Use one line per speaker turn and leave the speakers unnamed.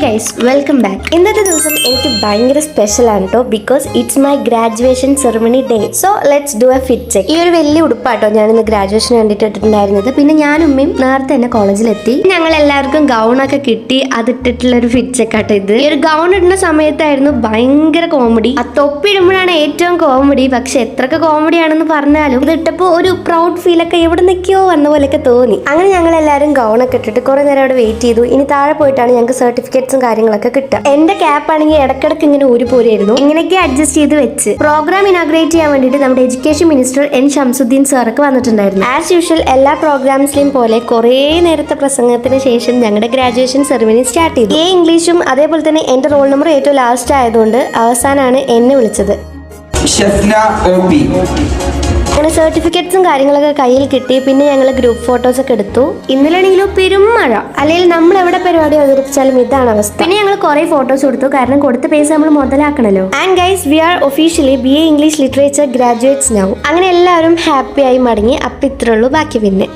Guys welcome back. ഇന്നത്തെ ദിവസം എനിക്ക് ഭയങ്കര സ്പെഷ്യൽ ആണ് കേട്ടോ, because it's my graduation ceremony day. So let's do A fit check. ഈ ഒരു വലിയ ഉടുപ്പാട്ടോ ഞാൻ ഇന്ന് ഗ്രാജുവേഷൻ കണ്ടിട്ട് ഇട്ടിട്ടുണ്ടായിരുന്നത്. പിന്നെ ഞാനും ഉമ്മയും നേരത്തെ തന്നെ കോളേജിലെത്തി. ഞങ്ങൾ എല്ലാവർക്കും ഗൗണൊക്കെ കിട്ടി. അതിട്ടിട്ടുള്ള ഒരു ഫിറ്റ് ചെക്ക് ആട്ടോ ഇത്. ഈ ഒരു ഗൗൺ ഇടുന്ന സമയത്തായിരുന്നു ഭയങ്കര കോമഡി. ആ തൊപ്പിടുമ്പോഴാണ് ഏറ്റവും കോമഡി. പക്ഷെ എത്രയൊക്കെ കോമഡി ആണെന്ന് പറഞ്ഞാലും ഇത് ഇട്ടപ്പോ ഒരു പ്രൗഡ് ഫീൽ ഒക്കെ എവിടെ നിൽക്കോ വന്ന പോലെയൊക്കെ തോന്നി. അങ്ങനെ ഞങ്ങൾ എല്ലാവരും ഗൗണൊക്കെ ഇട്ടിട്ട് കുറെ നേരം അവിടെ വെയിറ്റ് ചെയ്തു. ഇനി താഴെ പോയിട്ടാണ് ഞങ്ങൾക്ക് സർട്ടിഫിക്കറ്റ്സും കാര്യങ്ങളൊക്കെ കിട്ടുക. എന്റെ ക്യാപ്പ് ആണെങ്കിൽ ഇടക്കിടക്ക് ഇങ്ങനെ ഊരിപ്പോരായിരുന്നു. ഇങ്ങനെയൊക്കെ അഡ്ജസ്റ്റ് ചെയ്ത് വെച്ച് പ്രോഗ്രാം ഇനാഗ്രേറ്റ് ചെയ്യാൻ വേണ്ടിയിട്ട് നമ്മുടെ എഡ്യൂക്കേഷൻ മിനിസ്റ്റർ എൻ ഷംസുദ്ദീൻ സാറൊക്കെ വന്നിട്ടുണ്ടായിരുന്നു. ആസ് യൂഷ്വൽ എല്ലാ പ്രോഗ്രാംസിലെയും പോലെ കുറെ നേരത്തെ പ്രസംഗത്തിന് ശേഷം ഞങ്ങളുടെ ഗ്രാജുവേഷൻ സെറമണി സ്റ്റാർട്ട് ചെയ്തു. ഇംഗ്ലീഷും അതേപോലെ തന്നെ എന്റെ റോൾ നമ്പർ ഏറ്റവും ലാസ്റ്റ് ആയതുകൊണ്ട് അവസാനമാണ് എന്നെ വിളിച്ചത്. അങ്ങനെ സർട്ടിഫിക്കറ്റ്സും കാര്യങ്ങളൊക്കെ കയ്യിൽ കിട്ടി. പിന്നെ ഞങ്ങൾ ഗ്രൂപ്പ് ഫോട്ടോസ് ഒക്കെ എടുത്തു. ഇന്നലെയാണെങ്കിലും പെരും മഴ. അല്ലെങ്കിൽ നമ്മൾ എവിടെ പരിപാടി അവതരിപ്പിച്ചാലും ഇതാണ് അവസ്ഥ. പിന്നെ ഞങ്ങൾ കുറെ ഫോട്ടോസ് കൊടുത്തു, കാരണം കൊടുത്ത പൈസ നമ്മൾ മുതലാക്കണല്ലോ. And guys, we are officially BA English literature graduates now. അങ്ങനെ എല്ലാവരും ഹാപ്പി ആയി മടങ്ങി. അപ്പം ഇത്രേ ഉള്ളൂ, ബാക്കി പിന്നെ